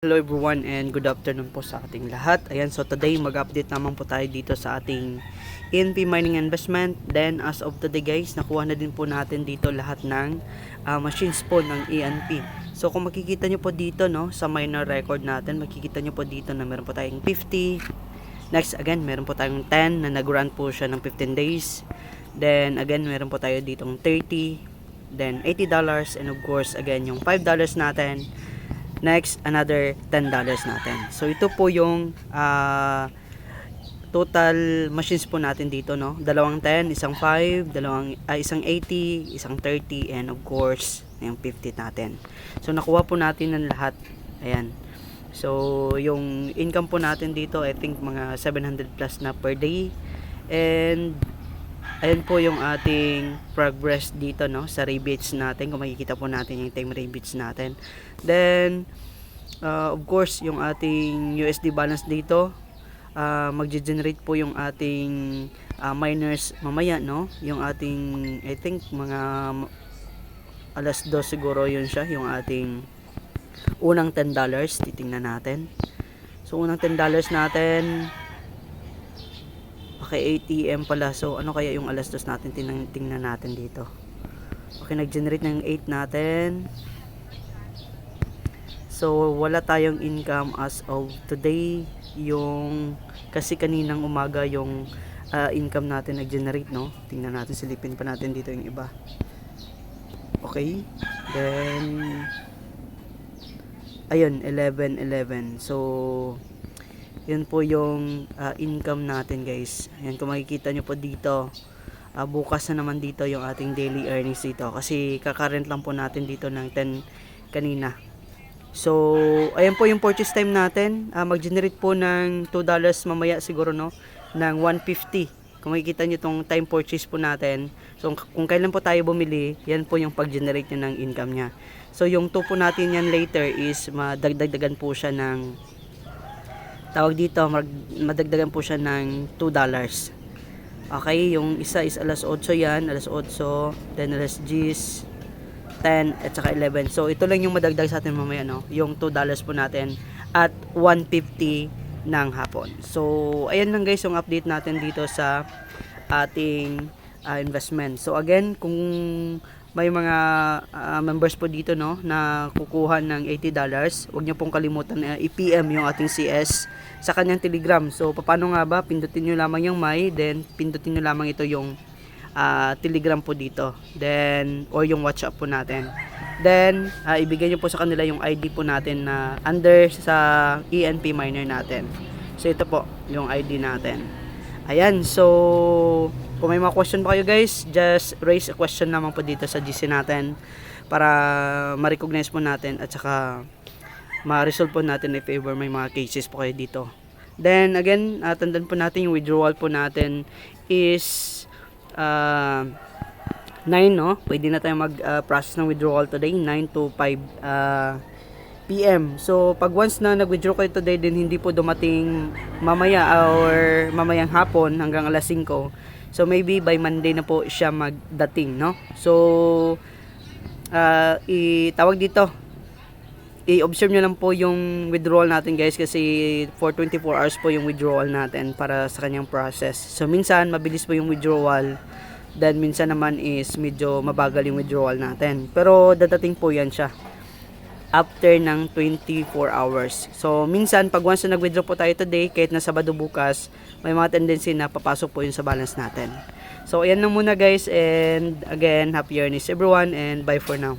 Hello everyone and good afternoon po sa ating lahat. Ayan, so today mag-update naman po tayo dito sa ating ENP mining investment. Then as of today guys, nakuha na din po natin dito lahat ng machines po ng ENP. So kung makikita nyo po dito no, sa miner record natin, makikita nyo po dito na meron po tayong 50. Next again, meron po tayong 10 na nag-run po siya ng 15 days. Then again, meron po tayo ditong 30. Then $80 and of course again yung $5 natin. Next, another $10 natin. So, ito po yung total machines po natin dito, no? Dalawang 10, isang 5, isang 80, isang 30, and of course, yung 50 natin. So, nakuha po natin ng lahat. Ayan. So, yung income po natin dito, I think mga 700 plus na per day. And ayan po yung ating progress dito no sa rebates natin. Kung makikita po natin yung time rebates natin. Then of course yung ating USD balance dito, magge-generate po yung ating miners mamaya no. Yung ating I think mga alas 2 siguro yun siya, yung ating unang $10. Titingnan natin. So unang $10 natin, okay, ATM pala. So, ano kaya yung alas 2 natin? Tingnan natin dito. Okay, nag-generate ng 8 natin. So, wala tayong income as of today. Kasi kaninang umaga yung income natin nag-generate, no? Tingnan natin, silipin pa natin dito yung iba. Okay. Then, ayun, 11. So, yun po yung income natin guys. Ayan, kung makikita nyo po dito, bukas na naman dito yung ating daily earnings dito, kasi kakarent lang po natin dito ng 10 kanina. So ayan po yung purchase time natin, mag-generate po ng $2 mamaya siguro no, ng 150. Kung makikita nyo tong time purchase po natin, so kung kailan po tayo bumili, yan po yung pag-generate nyo ng income nya. So yung 2 po natin yan later is madagdagan po siya ng madagdagan po siya ng $2. Okay, yung isa is alas 8 yan, alas 8, then alas 10, 10, at saka 11. So, ito lang yung madagdag sa atin mamaya, no? Yung $2 po natin at 150 ng hapon. So, ayan lang guys yung update natin dito sa ating investment. So, again, kung may mga members po dito no na kukuha ng $80, huwag niyo pong kalimutan na i-PM yung ating CS sa kanyang Telegram. So paano nga ba? Pindutin niyo lamang yung my, then pindutin niyo lamang ito yung Telegram po dito, then or yung WhatsApp po natin. Then ibigay niyo po sa kanila yung ID po natin na under sa ENP miner natin. So ito po yung ID natin. Ayan, so kung may mga question pa kayo guys, just raise a question naman po dito sa GC natin para ma-recognize po natin at saka ma-resolve po natin if ever may mga cases po kayo dito. Then again, tandaan po natin yung withdrawal po natin is 9 no? Pwede na tayo mag-process ng withdrawal today, 9 to 5 PM. So pag once na nag-withdraw kayo today, din hindi po dumating mamaya or mamayang hapon hanggang alas 5, so maybe by Monday na po siya magdating no. So itawag dito, i-observe nyo lang po yung withdrawal natin guys, kasi for 24 hours po yung withdrawal natin para sa kanyang process. So minsan mabilis po yung withdrawal, then minsan naman is medyo mabagal yung withdrawal natin, pero dadating po yan siya after ng 24 hours. So minsan pag once na nag-withdraw po tayo today, kahit na Sabado bukas, may mga tendency na papasok po yun sa balance natin. So ayan lang muna guys, and again, happy earnings everyone, and bye for now.